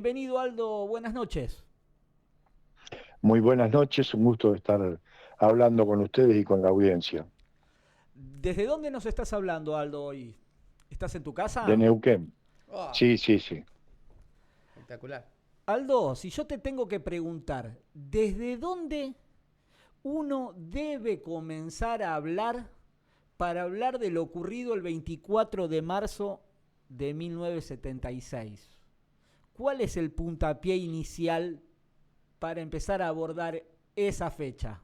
Bienvenido, Aldo, buenas noches. Muy buenas noches, un gusto de estar hablando con ustedes y con la audiencia ¿Desde dónde nos estás hablando, Aldo, hoy? ¿Estás en tu de casa? Neuquén. Oh, Sí, sí, sí. espectacular. Aldo, si yo te tengo que preguntar, ¿desde dónde uno debe comenzar a hablar para hablar de lo ocurrido el 24 de marzo de 1976? ¿Cuál es el puntapié inicial para empezar a abordar esa fecha?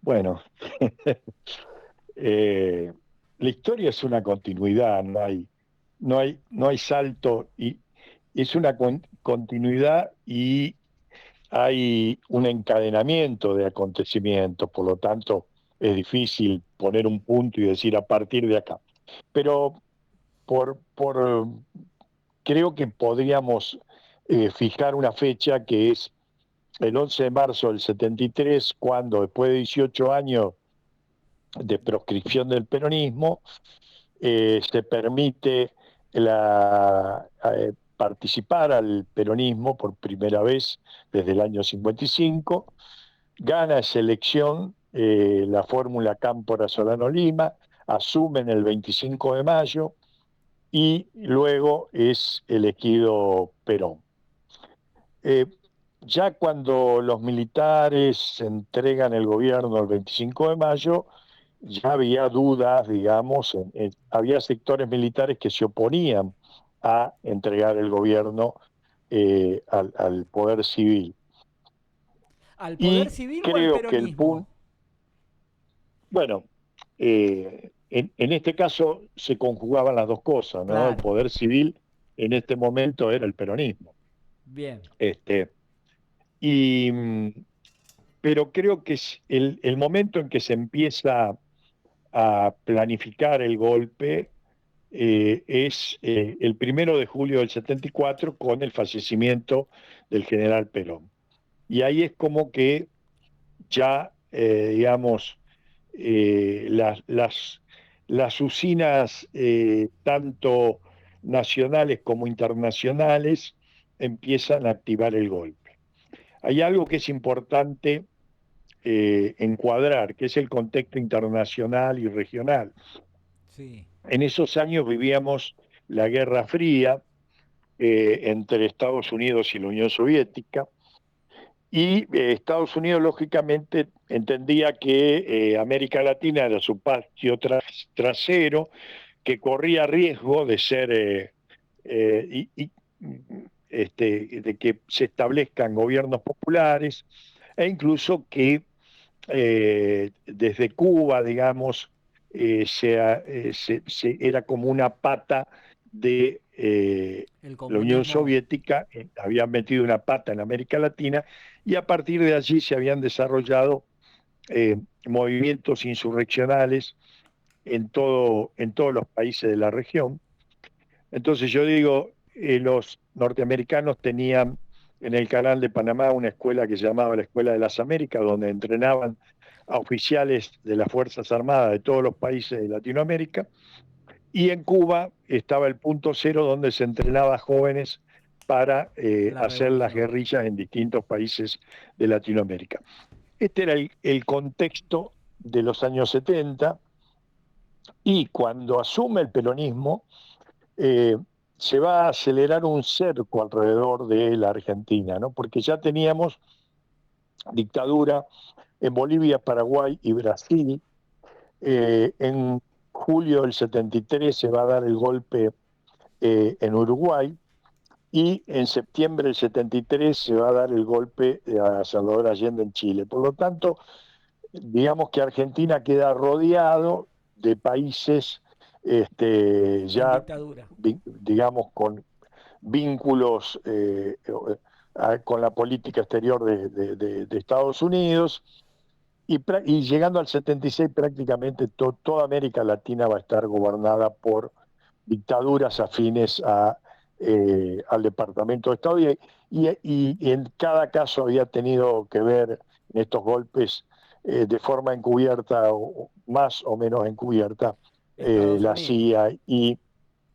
Bueno, eh, la historia es una continuidad, no hay salto y es una continuidad y hay un encadenamiento de acontecimientos, por lo tanto es difícil poner un punto y decir a partir de acá. Pero por creo que podríamos fijar una fecha que es el 11 de marzo del 73, cuando después de 18 años de proscripción del peronismo, se permite participar al peronismo por primera vez desde el año 55, gana esa elección la fórmula Cámpora Solano Lima, asumen el 25 de mayo y luego es elegido Perón. Eh, ya cuando los militares entregan el gobierno el 25 de mayo, ya había dudas, digamos, había sectores militares que se oponían a entregar el gobierno al poder civil. ¿Al poder Y civil o al creo que el peronismo? punto, bueno, en este caso se conjugaban las dos cosas, ¿no? El Claro, poder civil en este momento era el peronismo. bien. Este, y, pero creo que es el momento en que se empieza a planificar el golpe es el 1 de julio del 74 con el fallecimiento del general Perón. Y ahí es como que ya, digamos, eh, las, las, las usinas, tanto nacionales como internacionales, empiezan a activar el golpe. Hay algo que es importante encuadrar, que es el contexto internacional y regional. Sí. En esos años vivíamos la Guerra Fría entre Estados Unidos y la Unión Soviética, y Estados Unidos lógicamente entendía que América Latina era su patio trasero, que corría riesgo de ser de que se establezcan gobiernos populares, e incluso que desde Cuba, digamos, era como una pata de El la Unión comunismo. Soviética, habían metido una pata en América Latina, y a partir de allí se habían desarrollado movimientos insurreccionales en todos los países de la región. Entonces yo digo, los norteamericanos tenían en el Canal de Panamá una escuela que se llamaba la Escuela de las Américas, donde entrenaban a oficiales de las Fuerzas Armadas de todos los países de Latinoamérica, y en Cuba estaba el punto cero, donde se entrenaba a jóvenes para La hacer las revolución. guerrillas en distintos países de Latinoamérica. Este era el contexto de los años 70, y cuando asume el peronismo, eh, se va a acelerar un cerco alrededor de la Argentina, ¿no? Porque ya teníamos dictadura en Bolivia, Paraguay y Brasil. En julio del 73 se va a dar el golpe en Uruguay, y en septiembre del 73 se va a dar el golpe a Salvador Allende en Chile. Por lo tanto, digamos que Argentina queda rodeado de países En ya, dictadura. digamos, con vínculos con la política exterior de Estados Unidos, y llegando al 76 prácticamente toda América Latina va a estar gobernada por dictaduras afines al Departamento de Estado, y en cada caso había tenido que ver en estos golpes de forma encubierta o más o menos encubierta Estados la Unidos. CIA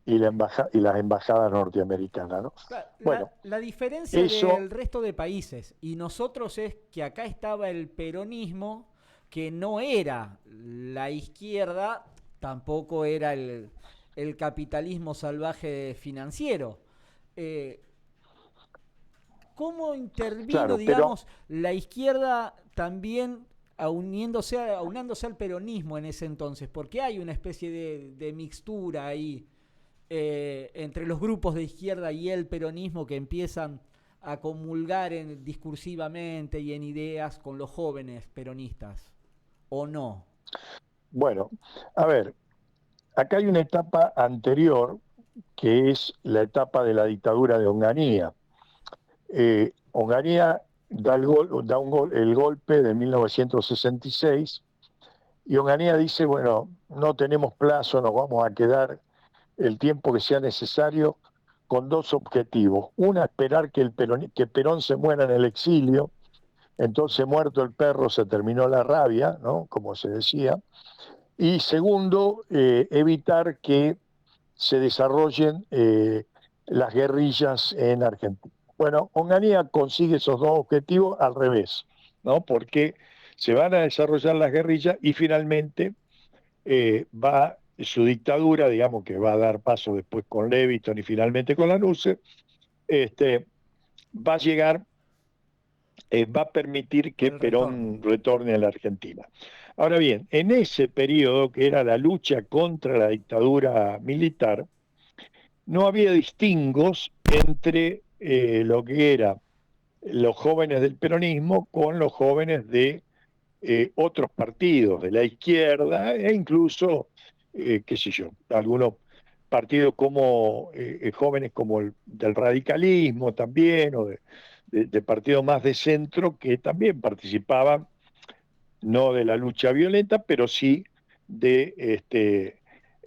y las embajadas norteamericanas, ¿no? Claro, Bueno, la diferencia eso, del resto de países y nosotros es que acá estaba el peronismo, que no era la izquierda, tampoco era el capitalismo salvaje financiero. Eh, ¿Cómo intervino, claro, pero digamos, la izquierda también aunándose al peronismo en ese entonces? Porque hay una especie de mixtura ahí entre los grupos de izquierda y el peronismo que empiezan a comulgar discursivamente y en ideas con los jóvenes peronistas, ¿o no? bueno, a ver, acá hay una etapa anterior que es la etapa de la dictadura de Onganía. Onganía el golpe de 1966 y Onganía dice, bueno, no tenemos plazo, nos vamos a quedar el tiempo que sea necesario con dos objetivos. Una, esperar que Perón se muera en el exilio, entonces muerto el perro se terminó la rabia, ¿no? Como se decía. Y segundo, evitar que se desarrollen las guerrillas en Argentina. Bueno, Onganía consigue esos dos objetivos al revés, ¿no? Porque se van a desarrollar las guerrillas y finalmente va su dictadura, digamos que va a dar paso después con Leviton y finalmente con la NUCE, va a llegar, va a permitir que El retorno. Perón retorne a la Argentina. Ahora bien, en ese periodo que era la lucha contra la dictadura militar, no había distingos entre lo que eran los jóvenes del peronismo con los jóvenes de otros partidos, de la izquierda e incluso, qué sé yo, algunos partidos como jóvenes como el del radicalismo también, o de partidos más de centro que también participaban, no de la lucha violenta, pero sí de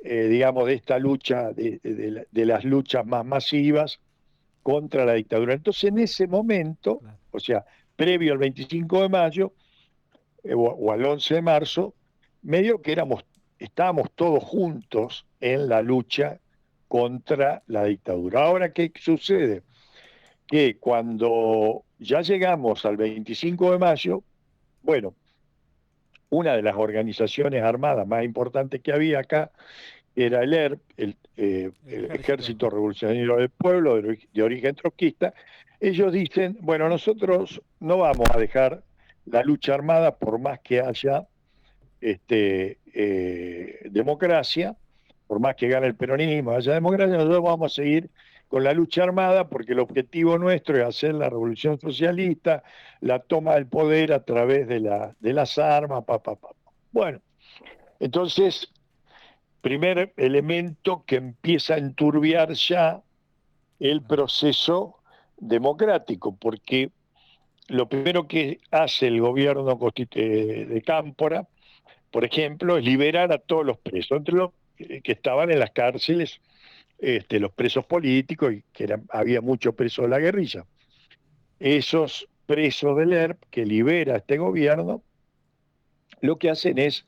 digamos, de esta lucha, de las luchas más masivas contra la dictadura. Entonces, en ese momento, Claro. o sea, previo al 25 de mayo o al 11 de marzo, medio que estábamos todos juntos en la lucha contra la dictadura. Ahora, ¿qué sucede? Que cuando ya llegamos al 25 de mayo, bueno, una de las organizaciones armadas más importantes que había acá era el ERP, El el ejército. Ejército Revolucionario del Pueblo, de origen trotskista. Ellos dicen, bueno, nosotros no vamos a dejar la lucha armada por más que haya democracia, por más que gane el peronismo, haya democracia, nosotros vamos a seguir con la lucha armada porque el objetivo nuestro es hacer la revolución socialista, la toma del poder a través de las armas, Bueno, entonces, primer elemento que empieza a enturbiar ya el proceso democrático, porque lo primero que hace el gobierno de Cámpora, por ejemplo, es liberar a todos los presos, entre los que estaban en las cárceles, los presos políticos, y que había muchos presos de la guerrilla. Esos presos del ERP que libera este gobierno, lo que hacen es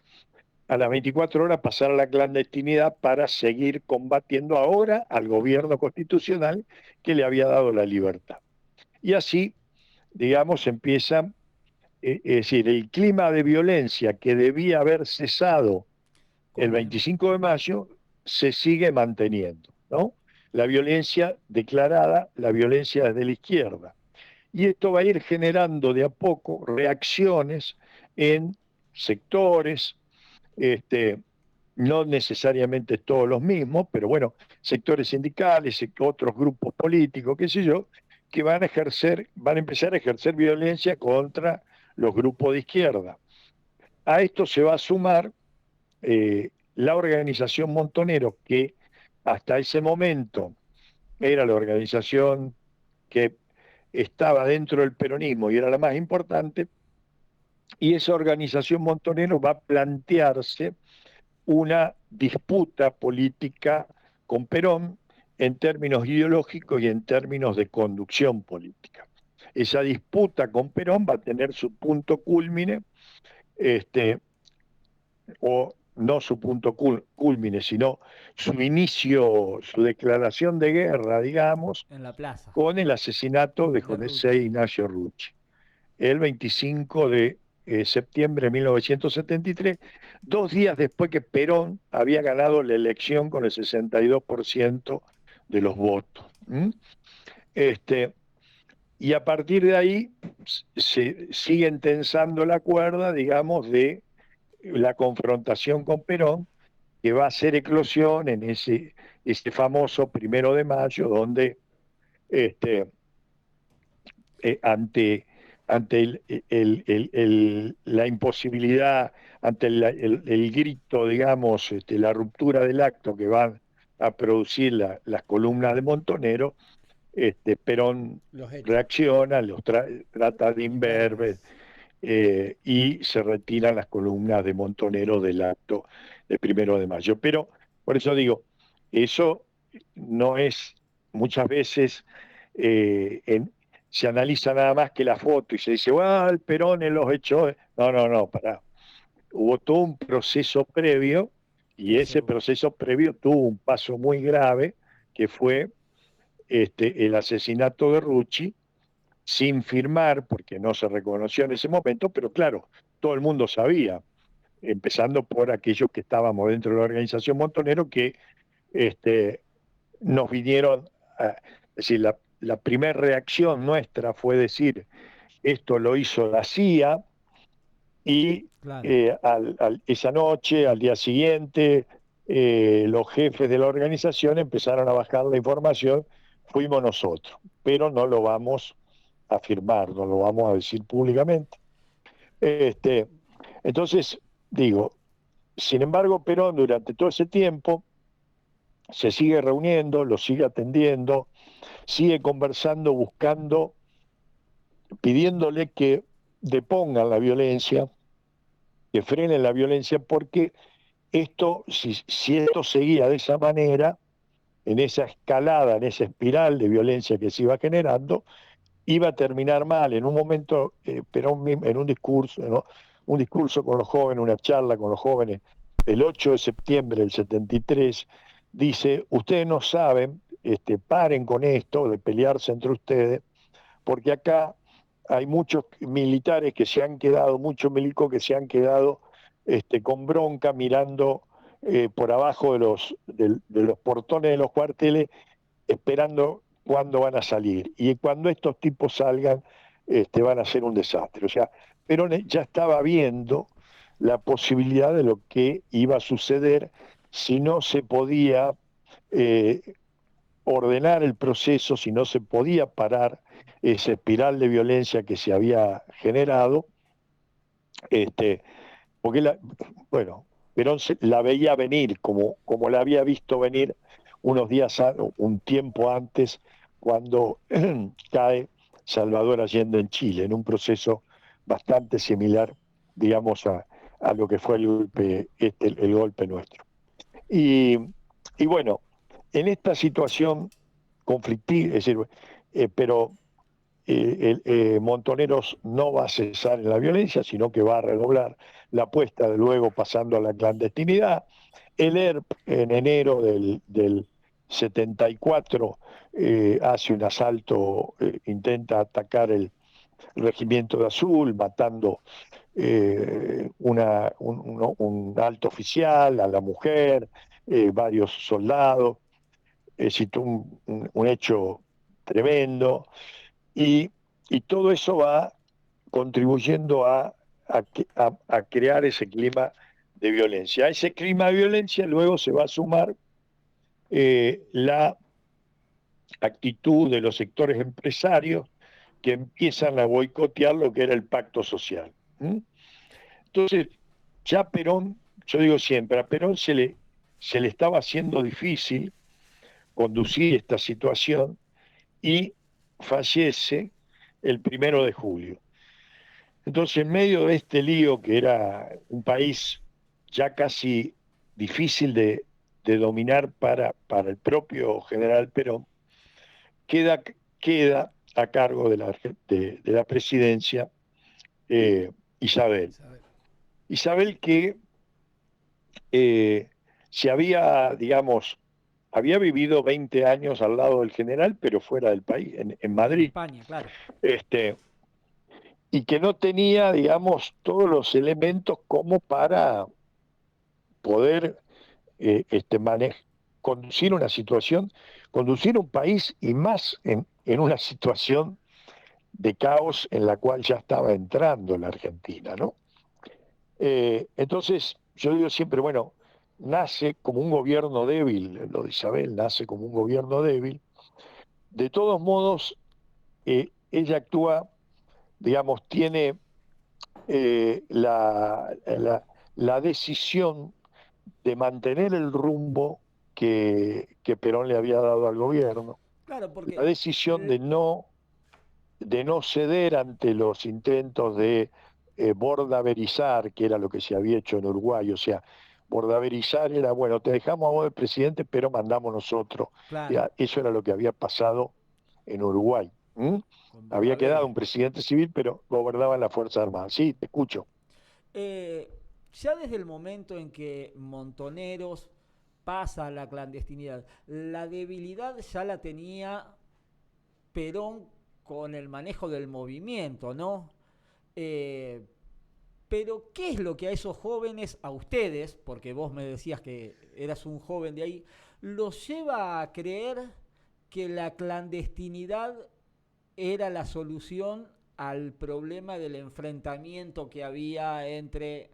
a las 24 horas pasar a la clandestinidad para seguir combatiendo ahora al gobierno constitucional que le había dado la libertad. Y así, digamos, empieza, es decir, el clima de violencia que debía haber cesado el Con el, 25 de mayo se sigue manteniendo, ¿no? La violencia declarada, la violencia desde la izquierda. Y esto va a ir generando de a poco reacciones en sectores, este, no necesariamente todos los mismos, pero bueno, sectores sindicales, otros grupos políticos, qué sé yo, que van a empezar a ejercer violencia contra los grupos de izquierda. A esto se va a sumar la organización Montoneros, que hasta ese momento era la organización que estaba dentro del peronismo y era la más importante, y esa organización Montoneros va a plantearse una disputa política con Perón en términos ideológicos y en términos de conducción política. Esa disputa con Perón va a tener su punto culmine, o no su punto culmine, sino su inicio, su declaración de guerra, digamos, En la plaza con el asesinato de de José Ruch. Ignacio Rucci, el 25 de septiembre de 1973, 2 días después que Perón había ganado la elección con el 62% de los votos. ¿Mm? Este, y a partir de ahí se sigue tensando la cuerda, digamos, de la confrontación con Perón, que va a hacer eclosión en ese famoso 1 de mayo, donde este, ante la imposibilidad, ante el grito, digamos, la ruptura del acto que van a producir las columnas de Montonero, Perón Los hechos. reacciona, trata de imberbe, Imberbes. y se retiran las columnas de Montonero del acto del 1 de mayo. Pero, por eso digo, eso no es muchas veces, se analiza nada más que la foto y se dice, bueno, el Perón en los hechos. No, no, no, pará. Hubo todo un proceso previo y ese Seguro. proceso previo tuvo un paso muy grave que fue el asesinato de Rucci, sin firmar, porque no se reconoció en ese momento, pero claro, todo el mundo sabía, empezando por aquellos que estábamos dentro de la organización Montonero, que este, nos vinieron es decir, la primera reacción nuestra fue decir, esto lo hizo la CIA, y Claro. esa noche, al día siguiente, los jefes de la organización empezaron a bajar la información, fuimos nosotros, pero no lo vamos a firmar, no lo vamos a decir públicamente. Este, entonces, digo, sin embargo, Perón durante todo ese tiempo se sigue reuniendo, lo sigue atendiendo, sigue conversando, buscando, pidiéndole que depongan la violencia, que frenen la violencia, porque si esto seguía de esa manera, en esa escalada, en esa espiral de violencia que se iba generando, iba a terminar mal. En un momento, Perón en un discurso con los jóvenes, una charla con los jóvenes, el 8 de septiembre del 73, dice, ustedes no saben, paren con esto de pelearse entre ustedes, porque acá hay muchos militares que se han quedado, muchos milicos que se han quedado con bronca mirando por abajo de los portones de los cuarteles, esperando cuándo van a salir. Y cuando estos tipos salgan, van a ser un desastre. O sea, Perón ya estaba viendo la posibilidad de lo que iba a suceder si no se podía eh, ordenar el proceso, si no se podía parar esa espiral de violencia que se había generado, este, porque bueno, Perón la veía venir como la había visto venir un tiempo antes, cuando cae Salvador Allende en Chile, en un proceso bastante similar, digamos, a lo que fue el golpe nuestro. Y, y bueno, en esta situación conflictiva, es decir, pero Montoneros no va a cesar en la violencia, sino que va a redoblar la apuesta, de luego pasando a la clandestinidad. El ERP en enero del 74 hace un asalto, intenta atacar el regimiento de Azul, matando un alto oficial, a la mujer, varios soldados. Es un hecho tremendo. Y, y todo eso va contribuyendo a crear ese clima de violencia. A ese clima de violencia luego se va a sumar la actitud de los sectores empresarios, que empiezan a boicotear lo que era el pacto social. ¿Mm? Entonces, ya Perón, yo digo siempre, a Perón se le estaba haciendo difícil conducir esta situación, y fallece el 1 de julio. Entonces, en medio de este lío, que era un país ya casi difícil de dominar para el propio general Perón, queda, queda a cargo de la presidencia eh, Isabel. Isabel. Isabel, que eh, se había, digamos, había vivido 20 años al lado del general, pero fuera del país, en En Madrid, España, claro. este, y que no tenía, digamos, todos los elementos como para poder conducir una situación, conducir un país y más en una situación de caos en la cual ya estaba entrando la Argentina, ¿no? Entonces, yo digo siempre, bueno, nace como un gobierno débil, lo de Isabel nace como un gobierno débil. De todos modos, ella actúa, digamos, tiene la decisión de mantener el rumbo que Perón le había dado al gobierno, Claro, la porque decisión de no ceder ante los intentos de bordaverizar, que era lo que se había hecho en Uruguay. O sea, bordaverizar era, bueno, te dejamos a vos el presidente, pero mandamos nosotros. claro, Ya, eso era lo que había pasado en Uruguay. ¿M? con Había quedado Bordaberry. un presidente civil, pero gobernaban las Fuerzas Armadas. Sí, te escucho. Eh, ya desde el momento en que Montoneros pasa a la clandestinidad, la debilidad ya la tenía Perón con el manejo del movimiento, ¿no? Eh, pero, ¿qué es lo que a esos jóvenes, a ustedes, porque vos me decías que eras un joven de ahí, los lleva a creer que la clandestinidad era la solución al problema del enfrentamiento que había entre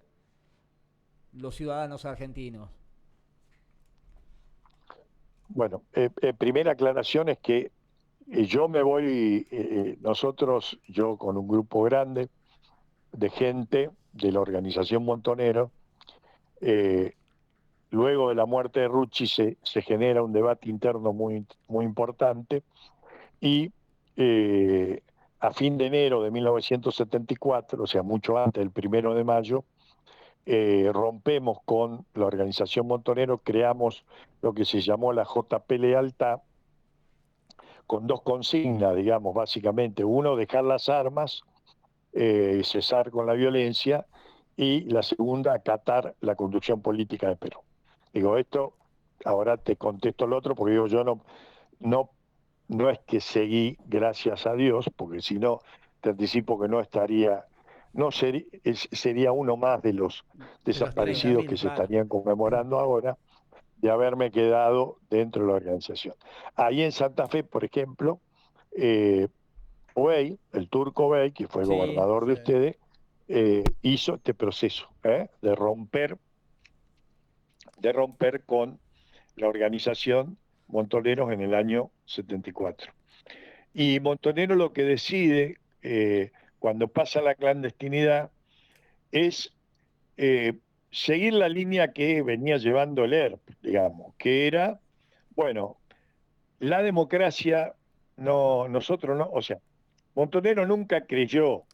los ciudadanos argentinos? Bueno, primera aclaración es que yo me voy, nosotros, yo con un grupo grande de gente de la organización Montonero, eh, luego de la muerte de Rucci se genera un debate interno muy importante y eh, a fin de enero de 1974, o sea, mucho antes del 1 de mayo, rompemos con la organización Montonero, creamos lo que se llamó la JP Lealtad, con dos consignas, digamos, básicamente. Uno, dejar las armas, cesar con la violencia, y la segunda, acatar la conducción política de Perón. Digo, esto, ahora te contesto lo otro, porque digo, yo no, no es que seguí, gracias a Dios, porque si no, te anticipo que no estaría, no sería uno más de los De los desaparecidos que 30.000. se Claro. estarían conmemorando ahora, de haberme quedado dentro de la organización. Ahí en Santa Fe, por ejemplo, eh, Bey, el turco Bey, que fue Sí, gobernador de Sí. ustedes, hizo este proceso de romper con la organización Montoneros en el año 74. Y Montonero lo que decide cuando pasa la clandestinidad es eh, seguir la línea que venía llevando el ERP, digamos, que era, bueno, la democracia, no, nosotros no, o sea, Montonero nunca creyó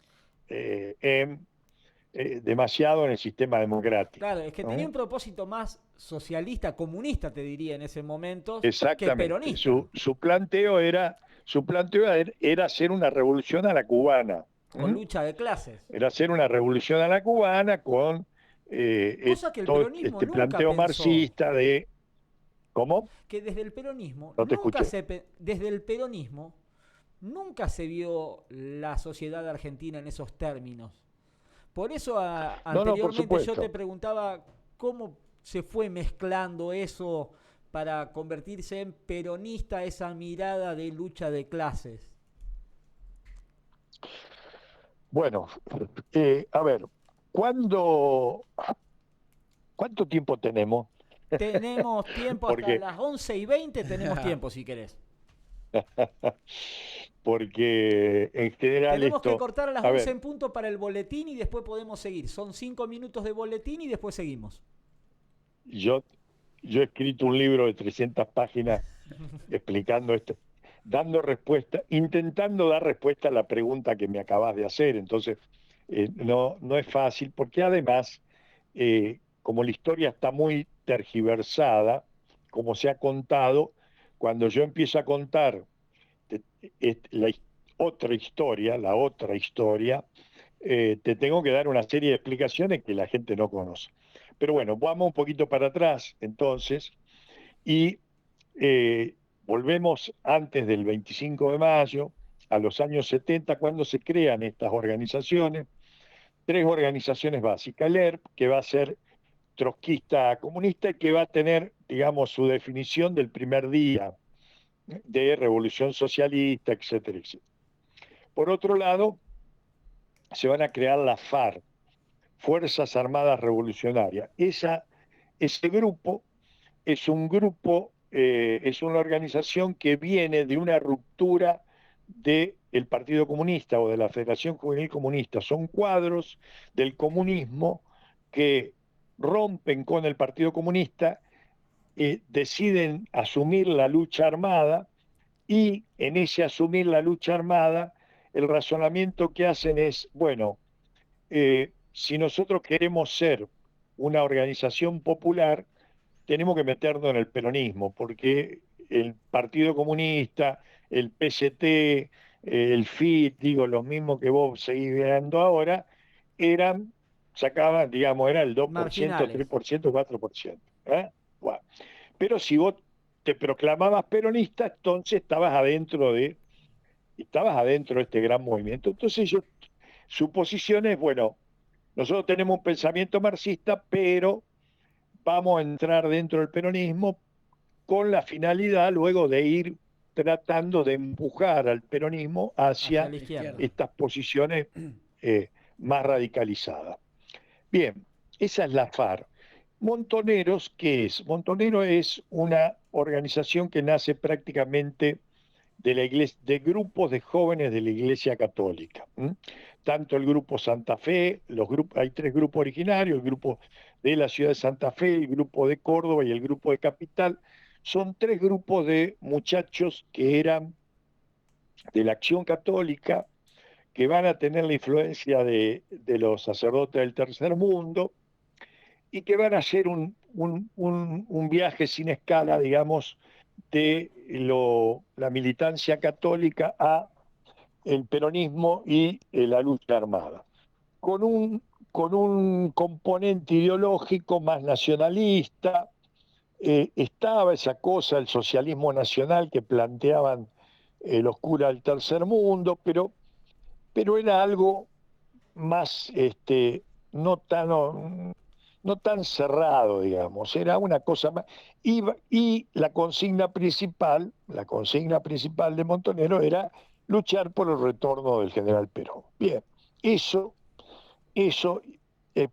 demasiado en el sistema democrático, claro, es que tenía ¿no? un propósito más socialista, comunista, te diría en ese momento, que Exactamente. peronista, Su planteo era hacer una revolución a la cubana. con ¿M? lucha de clases. Era hacer una revolución a la cubana con Cosa que el todo peronismo este nunca planteo pensó, marxista de... ¿Cómo? que desde el peronismo No te escuché. desde el peronismo nunca se vio la sociedad argentina en esos términos. Por eso No, no, por anteriormente yo te supuesto. preguntaba cómo se fue mezclando eso para convertirse en peronista esa mirada de lucha de clases. Bueno, a ver, ¿cuánto tiempo tenemos? Tenemos tiempo hasta Porque, las 11:20, tenemos tiempo si querés. porque en general Tenemos que esto, cortar a las a 11 ver, en punto para el boletín y después podemos seguir. Son 5 minutos de boletín y después seguimos. yo, yo he escrito un libro de 300 páginas explicando esto, dando respuesta, intentando dar respuesta a la pregunta que me acabas de hacer. Entonces, no es fácil, porque además, como la historia está muy tergiversada, como se ha contado, cuando yo empiezo a contar te- la la otra historia, te tengo que dar una serie de explicaciones que la gente no conoce. Pero bueno, vamos un poquito para atrás entonces y volvemos antes del 25 de mayo, a los años 70, cuando se crean estas organizaciones, tres organizaciones básicas. El ERP, que va a ser trotskista comunista y que va a tener, digamos, su definición del primer día de revolución socialista, etcétera, etcétera. Por otro lado, se van a crear las FARC, Fuerzas Armadas Revolucionarias. Ese grupo es un grupo, es una organización que viene de una ruptura del Partido Comunista o de la Federación Juvenil Comunista. Son cuadros del comunismo que rompen con el Partido Comunista, deciden asumir la lucha armada y en ese asumir la lucha armada, el razonamiento que hacen es, bueno, si nosotros queremos ser una organización popular, tenemos que meternos en el peronismo, porque el Partido Comunista, el PST, el FIT, digo, los mismos que vos seguís viendo ahora, sacaban, digamos, era el 2%, Marginales. 3%, 4%. ¿Eh? Bueno. Pero si vos te proclamabas peronista, entonces estabas adentro de este gran movimiento. Entonces su posición es, bueno, nosotros tenemos un pensamiento marxista, pero vamos a entrar dentro del peronismo con la finalidad luego de ir tratando de empujar al peronismo hacia la izquierda. estas posiciones más radicalizadas. Bien, esa es la FARC. Montoneros, ¿qué es? Montonero es una organización que nace prácticamente de la iglesia, de grupos de jóvenes de la Iglesia Católica. Tanto el grupo Santa Fe, hay tres grupos originarios, el grupo de la ciudad de Santa Fe, el grupo de Córdoba y el grupo de Capital. Son tres grupos de muchachos que eran de la Acción Católica, que van a tener la influencia de los sacerdotes del tercer mundo y que van a hacer un viaje sin escala, digamos, de la militancia católica a el peronismo y la lucha armada, con un componente ideológico más nacionalista. Estaba esa cosa, el socialismo nacional que planteaban los curas del tercer mundo, pero era algo más, no tan, no tan cerrado, digamos, era una cosa más. Y la consigna principal de Montonero era luchar por el retorno del general Perón. Bien, eso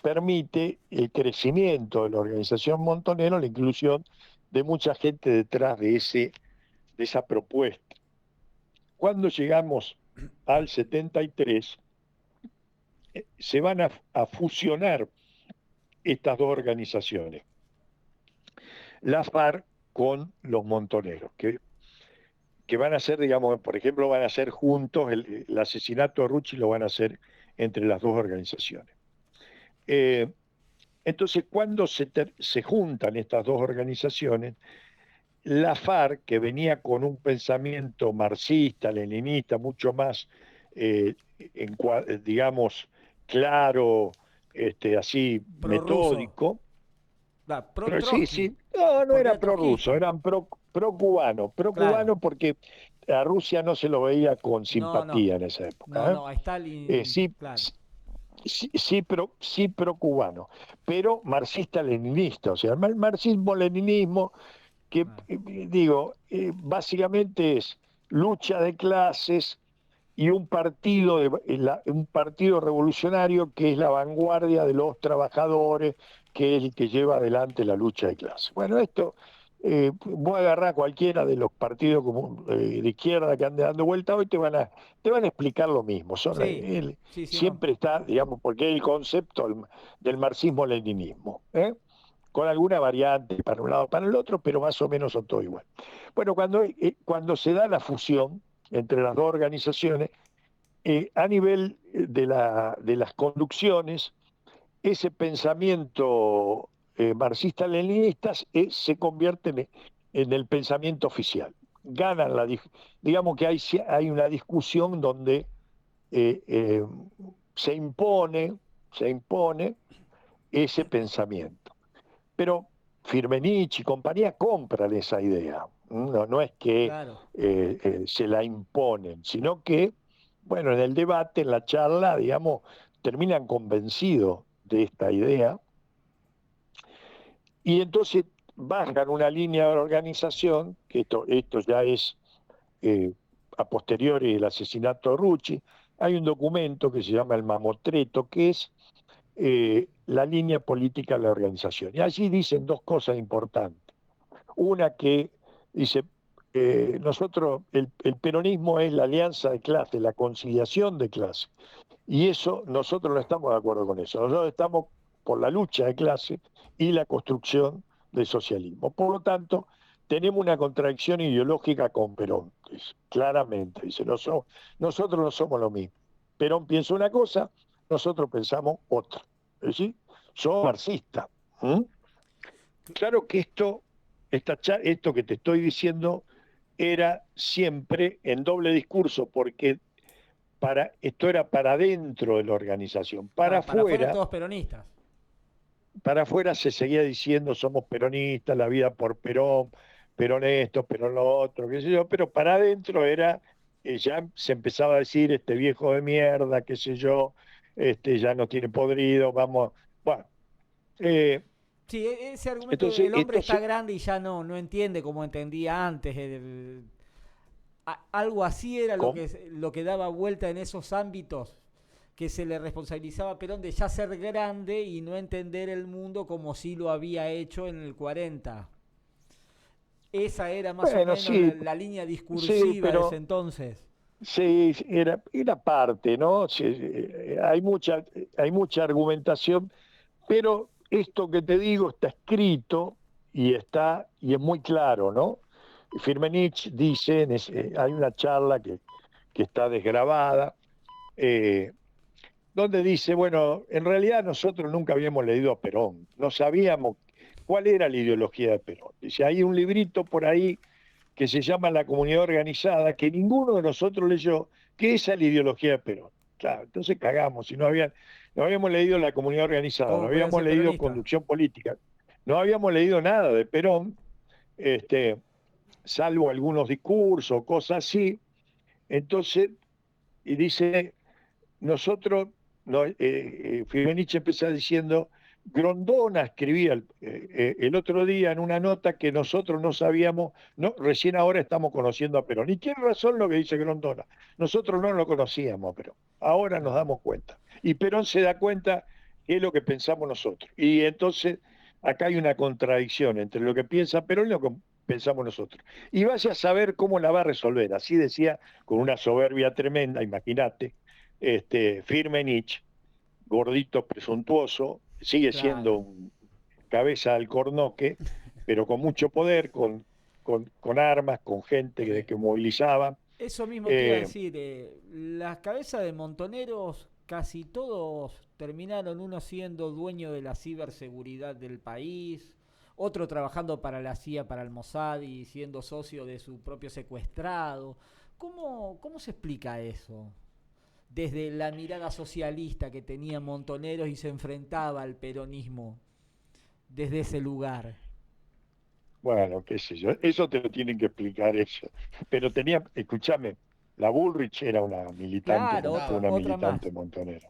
permite el crecimiento de la organización Montonero, la inclusión de mucha gente detrás de esa propuesta. Cuando llegamos al 73, se van a fusionar estas dos organizaciones, la FARC con los Montoneros, que van a ser, digamos, por ejemplo, van a ser juntos, el asesinato de Rucci lo van a hacer entre las dos organizaciones. Entonces, cuando se juntan estas dos organizaciones, la FARC, que venía con un pensamiento marxista, leninista, mucho más, digamos, claro, así metódico. Pero sí, no era prorruso, eran pro-cubano, claro. Porque a Rusia no se lo veía con simpatía en esa época. A Stalin, claro. Sí pro-cubano, pero marxista-leninista, o sea, el marxismo-leninismo, que digo, básicamente es lucha de clases y un partido revolucionario que es la vanguardia de los trabajadores, que es el que lleva adelante la lucha de clases. Bueno, esto voy a agarrar cualquiera de los partidos de izquierda que anden dando vuelta hoy, te van a explicar lo mismo. Siempre está, digamos, porque es el concepto del marxismo-leninismo, con alguna variante para un lado para el otro, pero más o menos son todo igual. Bueno, cuando se da la fusión entre las dos organizaciones, a nivel de las conducciones, ese pensamiento marxista-leninista se convierte en el pensamiento oficial. Ganan digamos que hay una discusión donde se impone ese pensamiento. pero Firmenich y compañía compran esa idea. No es que Claro. se la imponen, sino que, bueno, en el debate, en la charla, digamos, terminan convencidos de esta idea y entonces bajan una línea de organización, que esto ya es eh, a posteriori del asesinato de Rucci. Hay un documento que se llama el Mamotreto, que es la línea política de la organización. Y allí dicen dos cosas importantes. Una que dice, nosotros, el peronismo es la alianza de clase, la conciliación de clase. Y eso, nosotros no estamos de acuerdo con eso. Nosotros estamos por la lucha de clase y la construcción del socialismo. Por lo tanto, tenemos una contradicción ideológica con Perón, dice, claramente. Dice, nosotros no somos lo mismo. Perón piensa una cosa, nosotros pensamos otra. Es decir, somos marxistas. ¿Mm? Claro que esto que te estoy diciendo era siempre en doble discurso, porque esto era para dentro de la organización. Ah, para afuera todos peronistas. Para afuera se seguía diciendo somos peronistas, la vida por Perón, Perón esto, Perón lo otro, qué sé yo, pero para adentro era, ya se empezaba a decir este viejo de mierda, qué sé yo, ya no tiene podrido, vamos, bueno. Sí, ese argumento de Entonces, el hombre está grande y ya no entiende como entendía antes. Algo así era lo que daba vuelta en esos ámbitos, que se le responsabilizaba a Perón de ya ser grande y no entender el mundo como si lo había hecho en el 40. Esa era más o bueno, menos sí, la línea sí, discursiva de ese pero entonces. sí, era parte, ¿no? Sí, hay mucha argumentación, pero esto que te digo está escrito y es muy claro, ¿no? Firmenich dice, hay una charla que está desgrabada, eh, donde dice, bueno, en realidad nosotros nunca habíamos leído a Perón, no sabíamos cuál era la ideología de Perón. Dice, hay un librito por ahí que se llama La Comunidad Organizada, que ninguno de nosotros leyó, que esa es la ideología de Perón. Claro, entonces cagamos, si no habíamos leído La Comunidad Organizada, no ¿Cómo podía habíamos ser leído peronista? Conducción Política, no habíamos leído nada de Perón, este, salvo algunos discursos, cosas así. Entonces, y dice, nosotros, no, Firmenich empezó diciendo, Grondona escribía el otro día en una nota que nosotros no sabíamos, no, recién ahora estamos conociendo a Perón. Y tiene razón lo que dice Grondona, nosotros no lo conocíamos a Perón, ahora nos Claro. damos cuenta. Y Perón se da cuenta que es lo que pensamos nosotros. Y entonces acá hay una contradicción entre lo que piensa Perón y lo que pensamos nosotros. Y vaya a saber cómo la va a resolver, así decía, con una soberbia tremenda, imagínate, Firmenich, gordito, presuntuoso, sigue siendo Claro. un cabeza al cornoque, pero con mucho poder, con armas, con gente Sí. que movilizaba. Eso mismo te iba a Eh, decir, las cabezas de montoneros casi todos terminaron, uno siendo dueño de la ciberseguridad del país, otro trabajando para la CIA, para el Mossad y siendo socio de su propio secuestrado. ¿Cómo se explica eso? Desde la mirada socialista que tenía Montoneros y se enfrentaba al peronismo desde ese lugar. bueno, qué sé yo, eso te lo tienen que explicar eso. Pero escúchame, la Bullrich era una militante, Claro, fue Estaba. una otra más. militante montonera.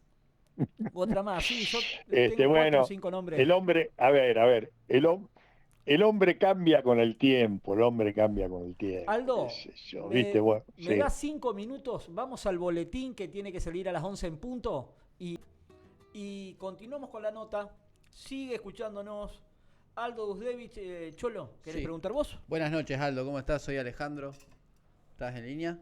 Otra más, sí, yo tengo cuatro o Bueno, cinco nombres. el hombre, a ver, el hombre cambia con el tiempo, el hombre cambia con el tiempo, qué Aldo, sé yo, ¿viste? Bueno, me sí. das 5 minutos, vamos al boletín que tiene que salir a las 11 en punto y continuamos con la nota. Sigue escuchándonos. Aldo Dusdevich, Cholo, ¿querés Sí. preguntar vos? Buenas noches, Aldo. ¿Cómo estás? Soy Alejandro. ¿Estás en línea?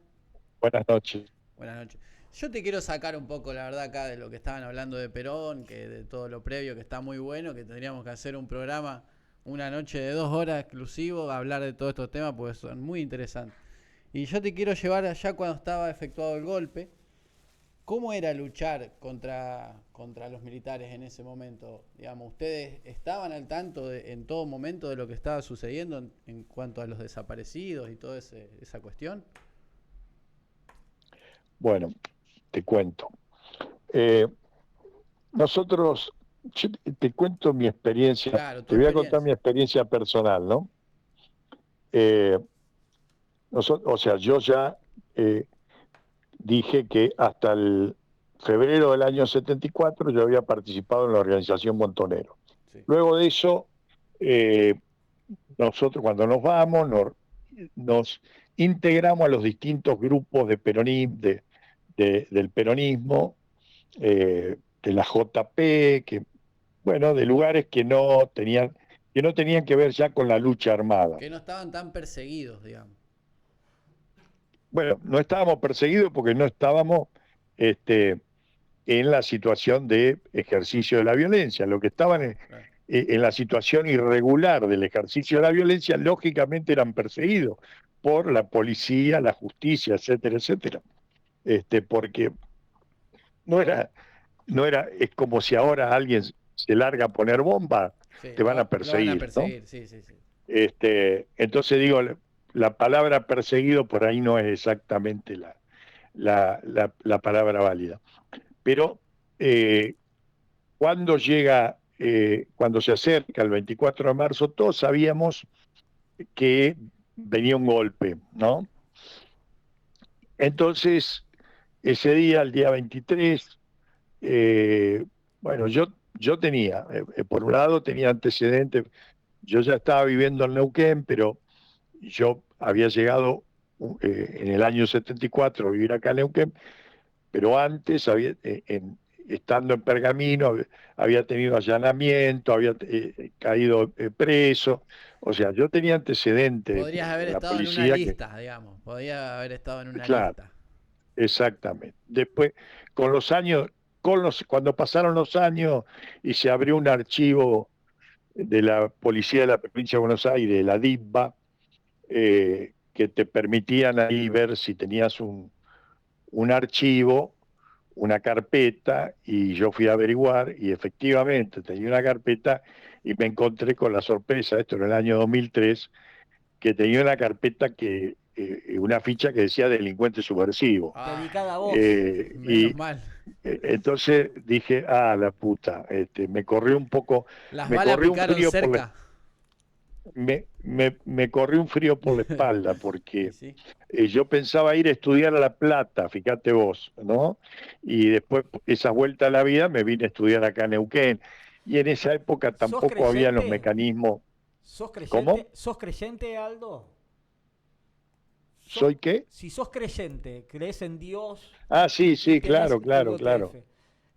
Buenas noches. Buenas noches. Yo te quiero sacar un poco, la verdad, acá de lo que estaban hablando de Perón, que de todo lo previo, que está muy bueno, que tendríamos que hacer un programa, una noche de 2 horas exclusivo, a hablar de todos estos temas, porque son muy interesantes. Y yo te quiero llevar allá cuando estaba efectuado el golpe. ¿Cómo era luchar contra los militares en ese momento? Digamos, ¿ustedes estaban al tanto en todo momento de lo que estaba sucediendo en cuanto a los desaparecidos y toda esa cuestión? Bueno, te cuento. Eh, nosotros yo te cuento mi experiencia, Claro, tu te voy a contar mi experiencia. experiencia personal, ¿no? Eh, o sea, yo ya eh, dije que hasta el febrero del año 74 yo había participado en la organización Montonero. Sí. Luego de eso, eh, nosotros cuando nos vamos, nos integramos a los distintos grupos de peronismo, del peronismo, de la JP, bueno, de lugares que no tenían que ver ya con la lucha armada. Que no estaban tan perseguidos, digamos. Bueno, no estábamos perseguidos porque no estábamos este, en la situación de ejercicio de la violencia. Lo que estaban Claro. en la situación irregular del ejercicio de la violencia, lógicamente eran perseguidos por la policía, la justicia, etcétera, etcétera. Porque no era, es como si ahora alguien se larga a poner bomba, Sí, te van a lo van a perseguir, ¿no? perseguir, sí, sí, sí. Entonces digo, la palabra perseguido por ahí no es exactamente la palabra válida. Pero cuando se acerca el 24 de marzo, todos sabíamos que venía un golpe, ¿no? Entonces, ese día, el día 23, bueno, yo tenía, por un lado tenía antecedentes, yo ya estaba viviendo en Neuquén, pero yo había llegado en el año 74 a vivir acá en Neuquén, pero antes, estando en Pergamino, había tenido allanamiento, había caído preso, o sea, yo tenía antecedentes Podrías haber en la estado en una policía lista, digamos. Podrías haber estado en una claro, lista. exactamente. Después, con los años, cuando pasaron los años y se abrió un archivo de la policía de la provincia de Buenos Aires, la DIVBA, que te permitían ahí ver si tenías un archivo, una carpeta, y yo fui a averiguar y efectivamente tenía una carpeta y me encontré con la sorpresa, esto en el año 2003, que tenía una carpeta una ficha que decía delincuente subversivo. Ay, Dedicada a vos. menos mal. Entonces dije, la puta, ¿Las me balas corrió un picaron frío cerca? me corrió un frío por la espalda, Y porque sí. yo pensaba ir a estudiar a La Plata, fíjate vos, ¿no? Y después, esa vuelta a la vida, me vine a estudiar acá en Neuquén. Y en esa época ¿Sos tampoco había los creyente? mecanismos. ¿Sos creyente? ¿Cómo? ¿Sos creyente, Aldo? ¿Soy qué? Si sos creyente, crees en Dios Sí, y sí, tenés claro, tu claro, claro.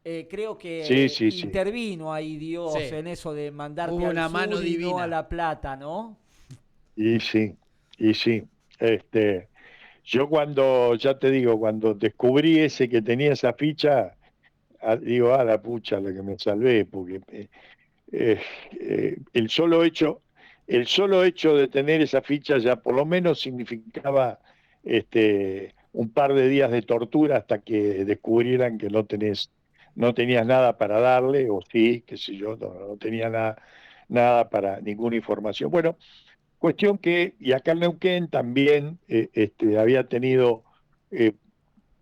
IOTF, creo Sí, que sí, sí. intervino ahí Dios Sí. en eso de mandarte Hubo al una mano sur y no a divina. La Plata, ¿no? Y sí, y sí. Este, yo cuando, ya te digo, cuando descubrí ese que tenía esa ficha, digo, la pucha, la que me salvé, porque eh, el solo hecho de tener esa ficha ya por lo menos significaba un par de días de tortura hasta que descubrieran que no tenías nada para darle, o sí, qué sé yo, no tenía nada para ninguna información. Bueno, cuestión que, y acá en Neuquén también había tenido eh,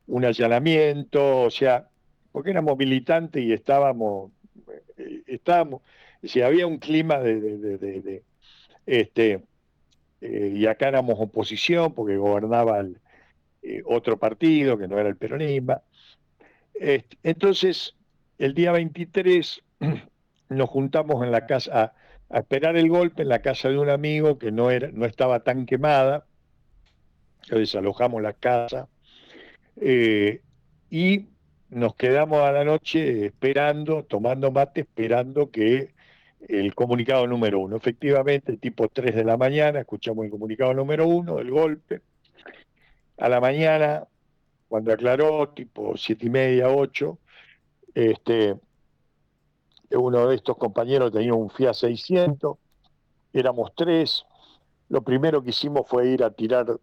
un allanamiento, o sea, porque éramos militantes y estábamos, si había un clima este, y acá éramos oposición porque gobernaba otro partido que no era el peronismo. Entonces, el día 23 nos juntamos en la casa a esperar el golpe en la casa de un amigo que no estaba tan quemada, desalojamos la casa y nos quedamos a la noche esperando, tomando mate, esperando que el comunicado número uno. Efectivamente, tipo 3 de la mañana, escuchamos el comunicado número uno, el golpe. A la mañana, cuando aclaró, tipo 7:30, 8, este, uno de estos compañeros tenía un Fiat 600, éramos tres. Lo primero que hicimos fue ir a tirar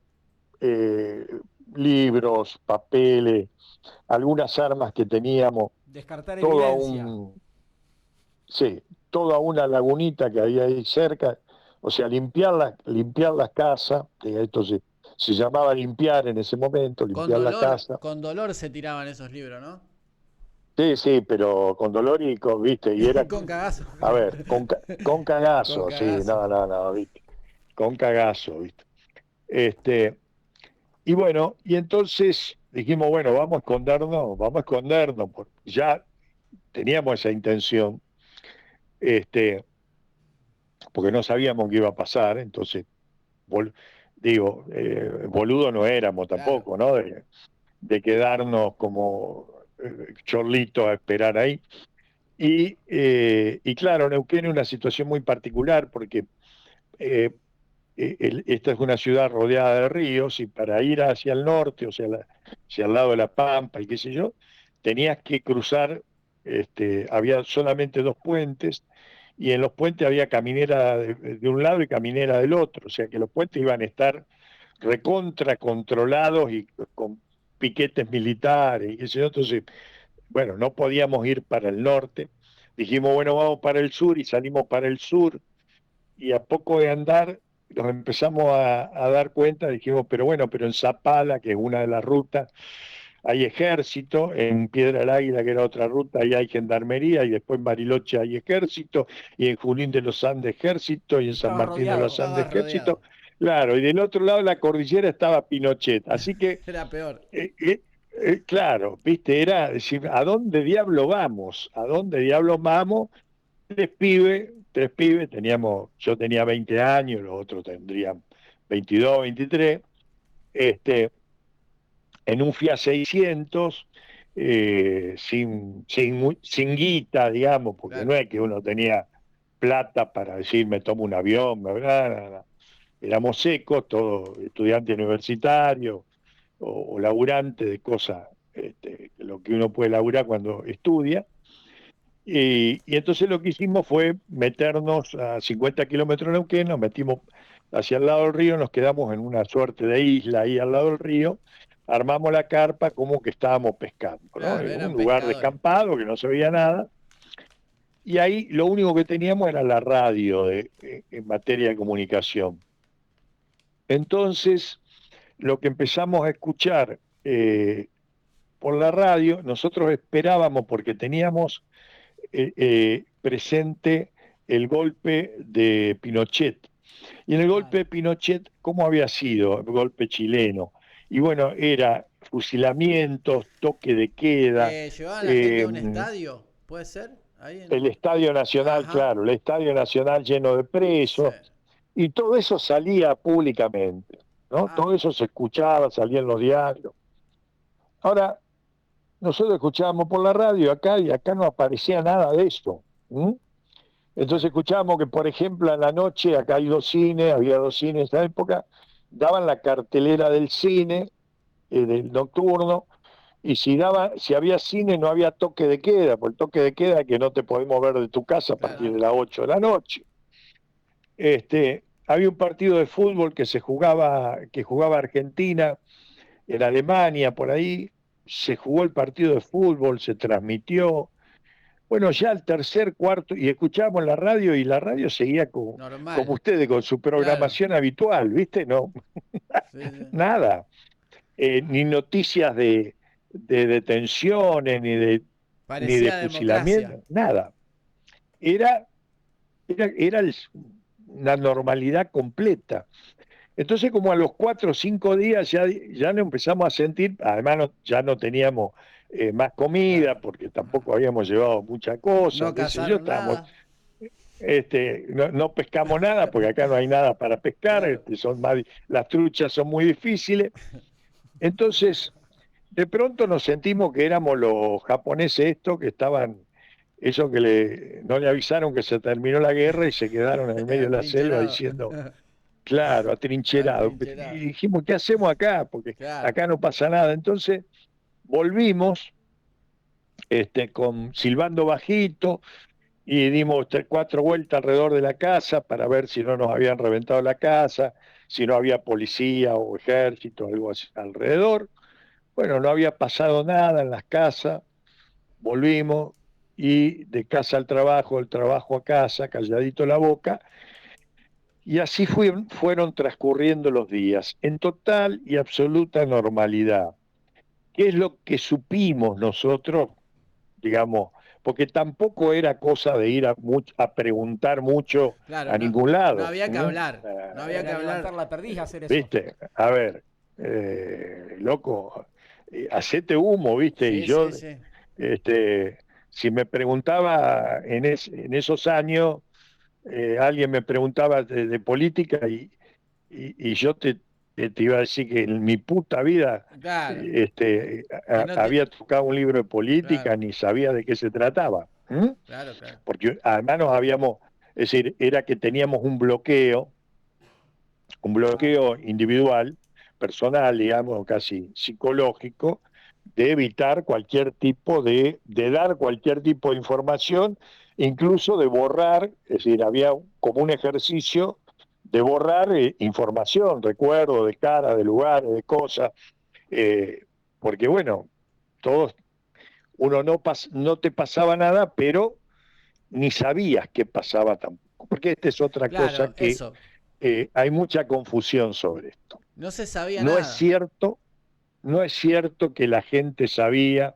eh, libros, papeles, algunas armas que teníamos, Descartar todo a evidencia. un, sí, toda una lagunita que había ahí cerca, o sea, limpiar la casa, que esto se llamaba limpiar en ese momento, limpiar la casa. Con dolor se tiraban esos libros, ¿no? Sí, sí, pero con dolor y con, viste, y era, Con cagazo. a ver, con Con cagazo, sí, cagazo. no, viste, con cagazo, viste. Este, y bueno, y entonces dijimos, bueno, vamos a escondernos, porque ya teníamos esa intención, este, porque no sabíamos qué iba a pasar, entonces, bol- boludo no éramos Claro. tampoco, ¿no? De quedarnos como chorlitos a esperar ahí. Y claro, Neuquén es una situación muy particular porque eh, esta es una ciudad rodeada de ríos y para ir hacia el norte, o sea, hacia el lado de la Pampa y qué sé yo, tenías que cruzar, había solamente dos puentes y en los puentes había caminera de un lado y caminera del otro, o sea que los puentes iban a estar recontra controlados y con piquetes militares y qué sé yo, entonces, bueno, no podíamos ir para el norte. Dijimos, bueno, vamos para el sur y salimos para el sur y a poco de andar nos empezamos a dar cuenta, dijimos, pero bueno, pero en Zapala, que es una de las rutas, hay ejército, en Piedra del Águila, que era otra ruta, ahí hay gendarmería, y después en Bariloche hay ejército, y en Junín de los Andes ejército, y en San Estaba Martín de los rodeado. Andes Estaba rodeado. ejército. Claro, y del otro lado de la cordillera estaba Pinochet. Así que, Era peor. claro, viste, era decir, ¿a dónde diablo vamos? ¿A dónde diablo vamos? Tres pibes, yo tenía 20 años, los otros tendrían 22, 23, este, en un Fiat 600, sin guita, digamos, porque Claro. no es que uno tenía plata para decir me tomo un avión, éramos secos, todos estudiantes universitarios o laburantes de cosas, lo que uno puede laburar cuando estudia. Y entonces lo que hicimos fue meternos a 50 kilómetros de Neuquén, nos metimos hacia el lado del río, nos quedamos en una suerte de isla ahí al lado del río, armamos la carpa como que estábamos pescando, ¿no? Claro, En un eran lugar pescadores. descampado que no se veía nada, y ahí lo único que teníamos era la radio en materia de comunicación. Entonces, lo que empezamos a escuchar por la radio, nosotros esperábamos porque teníamos presente el golpe de Pinochet. Y en el golpe Claro. de Pinochet, ¿cómo había sido el golpe chileno? Y bueno, era fusilamientos, toque de queda, ¿Llevaban la gente a eh, un estadio? ¿Puede ser? Ahí en... el Estadio Nacional, Ajá. claro, el Estadio Nacional lleno de Sí. presos, y todo eso salía públicamente, ¿no? Ah, Todo eso se escuchaba, salía en los diarios. Ahora, nosotros escuchábamos por la radio acá y acá no aparecía nada de esto. ¿Mm? Entonces claro. escuchábamos que, por ejemplo, en la noche, acá hay dos cines, había dos cines en esa época, daban la cartelera del cine, del nocturno, y si había cine no había toque de queda, por el toque de queda es que no te podemos ver de tu casa a Claro. partir de las 8 de la noche. Había un partido de fútbol que jugaba Argentina en Alemania, por ahí, se jugó el partido de fútbol, se transmitió. Bueno, ya el tercer, cuarto, y escuchábamos la radio y la radio seguía como Normal. ustedes, con su Claro. programación habitual, ¿viste? No, Sí, sí. nada. Ni noticias de detenciones, ni de Parecía democracia. fusilamiento, nada. Era, era una normalidad completa. Entonces, como a los 4 o 5 días ya no empezamos a sentir, además ya no teníamos más Claro. comida, porque tampoco habíamos llevado mucha cosa, No qué sé yo, cazaron estábamos, nada. no pescamos nada, porque acá no hay nada para pescar, Claro. las truchas son muy difíciles. Entonces, de pronto nos sentimos que éramos los japoneses estos que estaban, esos que no le avisaron que se terminó la guerra y se quedaron en el medio de la selva Atrincherado. diciendo, claro, atrincherado. Atrincherado. Y dijimos, ¿qué hacemos acá? Porque Claro. acá no pasa nada. Entonces volvimos con silbando bajito y dimos 4 vueltas alrededor de la casa para ver si no nos habían reventado la casa, si no había policía o ejército, algo así alrededor. Bueno, no había pasado nada en las casas, volvimos y de casa al trabajo, del trabajo a casa, calladito la boca, y así fueron transcurriendo los días, en total y absoluta normalidad. ¿Qué es lo que supimos nosotros digamos, porque tampoco era cosa de ir a preguntar mucho Claro, a no, ningún no lado. había que hablar, no había que Era levantar hablar. la perdiz, hacer eso. ¿Viste? A ver, loco, hacete humo, ¿viste? Y Sí, yo, sí, sí. este, si me preguntaba en esos años, alguien me preguntaba de política y yo te iba a decir que en mi puta vida Claro, que no te... había tocado un libro de política Claro, ni sabía de qué se trataba. claro, claro. Porque además nos habíamos, es decir, era que teníamos un bloqueo individual, personal, digamos, casi psicológico, de evitar cualquier tipo de dar cualquier tipo de información, incluso de borrar, es decir, había como un ejercicio de borrar información, recuerdo de cara, de lugares, de cosas, eh, porque bueno, todos, uno no te pasaba nada, pero ni sabías qué pasaba tampoco, porque esta es otra cosa Claro, que eso. hay mucha confusión sobre esto. No se sabía No es nada. cierto, no es cierto que la gente sabía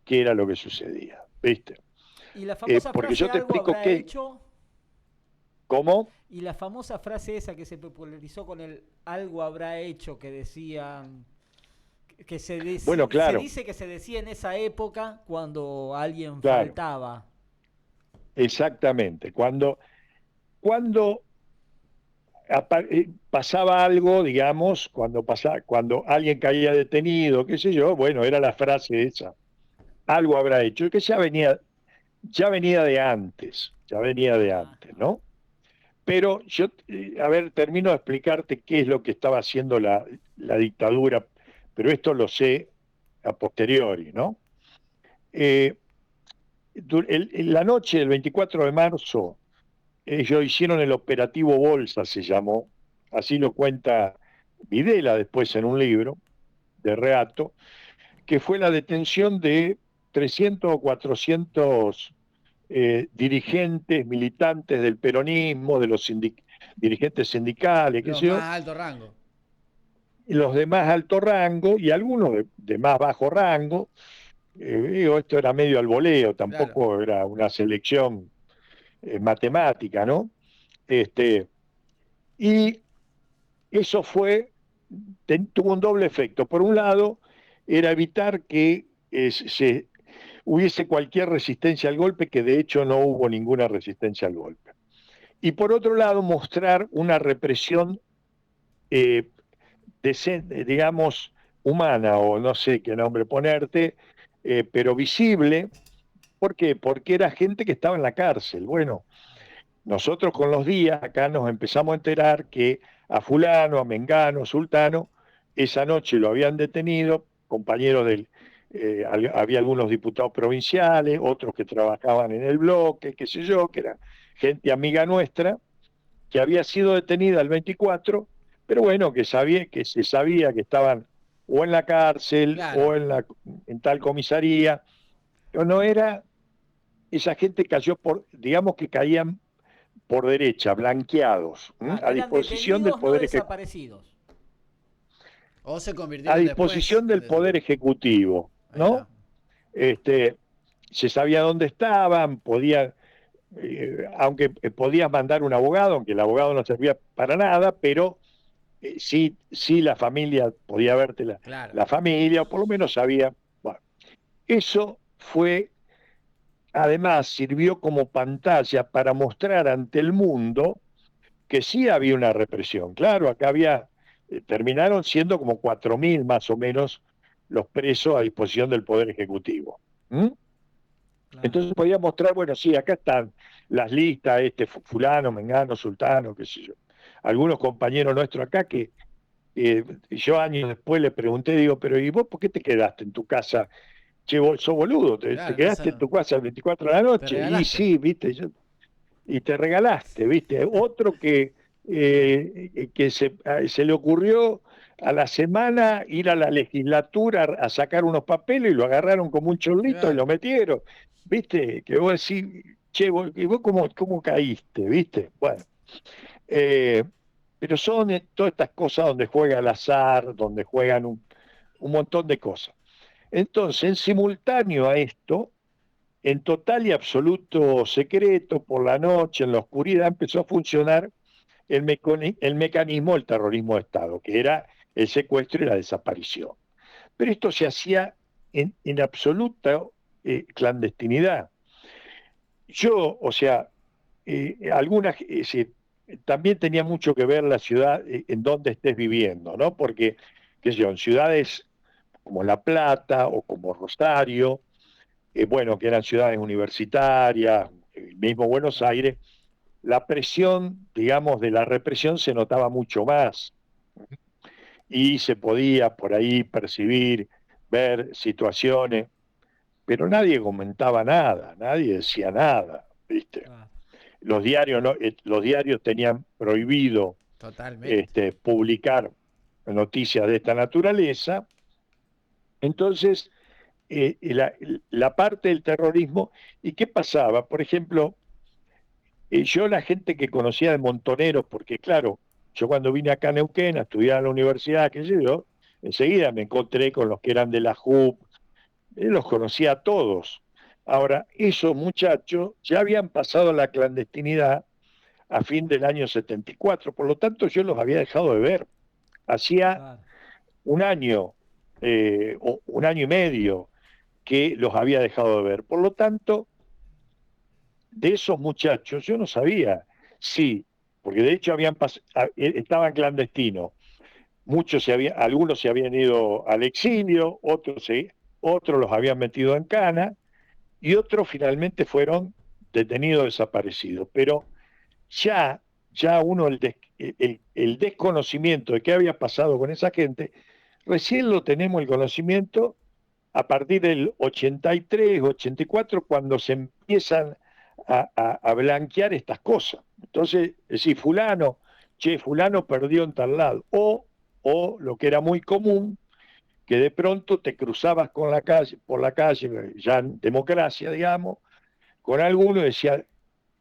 qué era lo que sucedía, ¿viste? Y la famosa Porque frase yo te algo explico habrá qué, hecho, cómo, y la famosa frase esa que se popularizó con el algo habrá hecho, que decían, que bueno, se claro, dice que se decía en esa época cuando alguien claro, faltaba. exactamente. Cuando pasaba algo, digamos, cuando alguien caía detenido, qué sé yo, bueno, era la frase esa, algo habrá hecho, que ya venía de antes, ya venía de Ah, antes, ¿no? Pero yo, a ver, termino de explicarte qué es lo que estaba haciendo la dictadura, pero esto lo sé a posteriori, ¿no? Eh, en la noche del 24 de marzo, ellos hicieron el operativo Bolsa, se llamó, así lo cuenta Videla después en un libro de relato, que fue la detención de 300 o 400 dirigentes, militantes del peronismo, de los dirigentes sindicales, qué Los sé yo, más alto rango. y los de más alto rango y algunos de más bajo rango. Digo, esto era medio al voleo, Claro. tampoco era una selección matemática, ¿no? Este, y eso tuvo un doble efecto. Por un lado, era evitar que se hubiese cualquier resistencia al golpe, que de hecho no hubo ninguna resistencia al golpe. Y por otro lado, mostrar una represión, eh, digamos, humana, o no sé qué nombre ponerte, pero visible. ¿Por qué? Porque era gente que estaba en la cárcel. Bueno, nosotros con los días acá nos empezamos a enterar que a fulano, a Mengano, Sultano, esa noche lo habían detenido, compañeros había algunos diputados provinciales, otros que trabajaban en el bloque, qué sé yo, que era gente amiga nuestra, que había sido detenida el 24, pero bueno, que se sabía que estaban o en la cárcel Claro. o en tal comisaría, pero no era, esa gente cayó digamos que caían por derecha, blanqueados, ah, a eran disposición del detenidos, no poder desaparecidos. O se a convirtieron después disposición en del poder ejecutivo, Ahí está. ¿no? Este, se sabía dónde estaban, aunque podías mandar un abogado, aunque el abogado no servía para nada, pero sí la familia, podía verte Claro. la familia, o por lo menos sabía. Bueno, eso fue, además, sirvió como pantalla para mostrar ante el mundo que sí había una represión. Claro, acá terminaron siendo como 4.000 más o menos los presos a disposición del Poder Ejecutivo. ¿Mm? Claro. Entonces podía mostrar, bueno, sí, acá están las listas, fulano, mengano, sultano, qué sé yo. Algunos compañeros nuestros acá que yo años después le pregunté, digo, pero ¿y vos por qué te quedaste en tu casa? Che, vos sos boludo, te Claro, entonces quedaste en no. tu casa el 24 de la Te noche. Y regalaste. sí, viste, y te regalaste, ¿viste? Otro que se le ocurrió a la semana ir a la legislatura a sacar unos papeles y lo agarraron como un chorlito y lo Claro. metieron, ¿viste? Que vos decís, che, ¿y vos cómo caíste, ¿viste? Bueno, eh, pero son todas estas cosas donde juega el azar, donde juegan un montón de cosas. Entonces, en simultáneo a esto, en total y absoluto secreto, por la noche, en la oscuridad, empezó a funcionar el mecanismo del terrorismo de Estado, que era el secuestro y la desaparición. Pero esto se hacía en absoluta clandestinidad. Yo, o sea, también tenía mucho que ver la ciudad en donde estés viviendo, ¿no? Porque, qué sé yo, en ciudades como La Plata o como Rosario, bueno, que eran ciudades universitarias, el mismo Buenos Aires, la presión, digamos, de la represión se notaba mucho más y se podía por ahí percibir, ver situaciones, pero nadie comentaba nada, nadie decía nada, ¿viste? Claro. Los diarios, no, los diarios tenían prohibido Totalmente. publicar noticias de esta naturaleza. Entonces, la parte del terrorismo, ¿y qué pasaba? Por ejemplo, yo la gente que conocía de Montoneros, porque claro, yo cuando vine acá a Neuquén a estudiar en la universidad, qué sé yo, enseguida me encontré con los que eran de la JUP, los conocía a todos. Ahora, esos muchachos ya habían pasado la clandestinidad a fin del año 74, por lo tanto yo los había dejado de ver. Hacía Claro. un año o un año y medio que los había dejado de ver. Por lo tanto, de esos muchachos yo no sabía si, porque de hecho estaban clandestinos, algunos se habían ido al exilio, otros los habían metido en cana y otros finalmente fueron detenidos, desaparecidos. Pero ya, ya uno el desconocimiento de qué había pasado con esa gente, recién lo tenemos el conocimiento a partir del 83, 84, cuando se empiezan a blanquear estas cosas. Entonces, decir, fulano perdió en tal lado. O lo que era muy común, que de pronto te cruzabas por la calle, ya en democracia, digamos, con alguno y decía,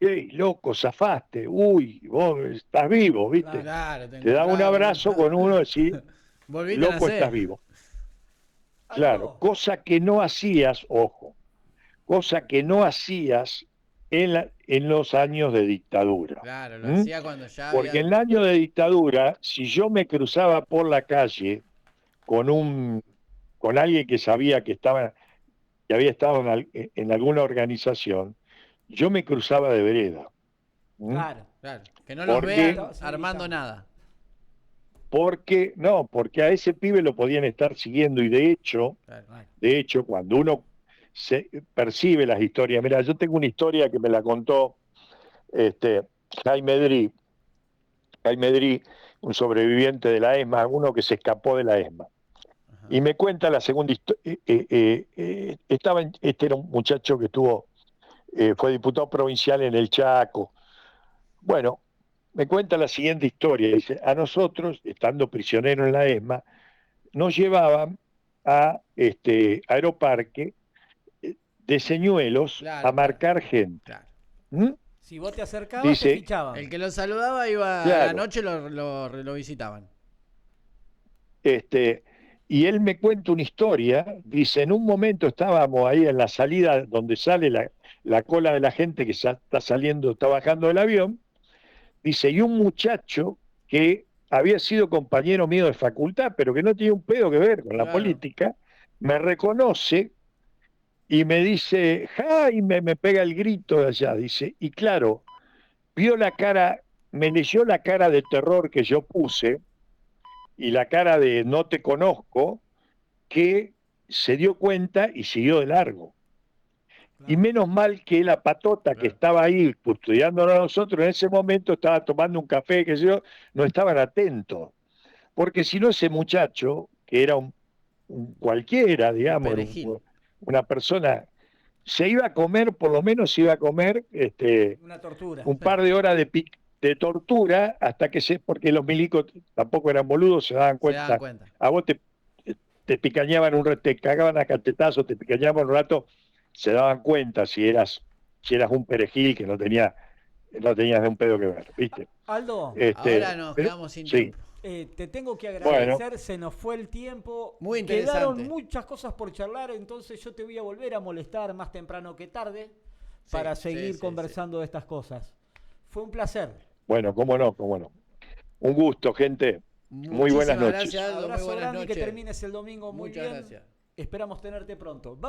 hey, loco, zafaste, uy, vos estás vivo, ¿viste? Claro, te Te da un encontraba con abrazo con uno y decís, Volviste a loco, estás nacer. vivo. Claro, Aldo, cosa que no hacías, ojo, cosa que no hacías en los años de dictadura. Claro, lo ¿Mm? hacía cuando ya Porque en había. el año de dictadura, si yo me cruzaba por la calle con con alguien que sabía que había estado en alguna organización, yo me cruzaba de vereda. ¿Mm? claro. Claro, que no los Porque, vean Se armando evitaba. nada. porque a ese pibe lo podían estar siguiendo y Claro. Claro. de hecho, cuando uno percibe las historias, mira, yo tengo una historia que me la contó este, Jaime Drí, Jaime Drí, un sobreviviente de la ESMA, uno que se escapó de la ESMA. Ajá. Y me cuenta la segunda historia. Este era un muchacho que fue diputado provincial en el Chaco. Bueno, me cuenta la siguiente historia. Dice, a nosotros, estando prisioneros en la ESMA, nos llevaban a Aeroparque de señuelos a Claro, claro, marcar gente. claro. ¿Mm? Si vos te acercabas, te Dice, fichaban. El que lo saludaba iba a la claro, noche, lo visitaban. este, y él me cuenta una historia, dice, en un momento estábamos ahí en la salida donde sale la cola de la gente que está saliendo, está bajando del avión, dice, y un muchacho que había sido compañero mío de facultad, pero que no tiene un pedo que ver con la Claro. política, me reconoce y me dice, Jaime, me pega el grito de allá, dice, y claro, vio la cara, me leyó la cara de terror que yo puse y la cara de no te conozco, que se dio cuenta y siguió de largo. Y Claro. menos mal que la patota que Claro. estaba ahí custodiándonos a nosotros en ese momento estaba tomando un café, que yo, no estaban atentos. Porque si no, ese muchacho, que era un cualquiera, Un digamos, perejil. una persona, se iba a comer, por lo menos se iba a comer Una tortura. un par de horas de tortura hasta porque los milicos tampoco eran boludos, se daban Se daban cuenta, cuenta. a vos te picañaban te cagaban a catetazos, te picañaban un rato, se daban cuenta si eras un perejil que no tenías de un pedo que ver, ¿viste? Aldo, Ahora nos Pero quedamos sin sí, tiempo. Te tengo que agradecer, Bueno. se nos fue el tiempo. Muy Quedaron interesante. muchas cosas por charlar, entonces yo te voy a volver a molestar más temprano que tarde Sí, para sí, seguir sí, conversando de estas cosas. Fue un placer. Bueno, cómo no, cómo no. Un gusto, gente. Muy buenas Muchísimas noches. gracias, Aldo. Muy Abrazo buenas grande y que noches. termines el domingo muy Muchas bien. gracias. Esperamos tenerte pronto.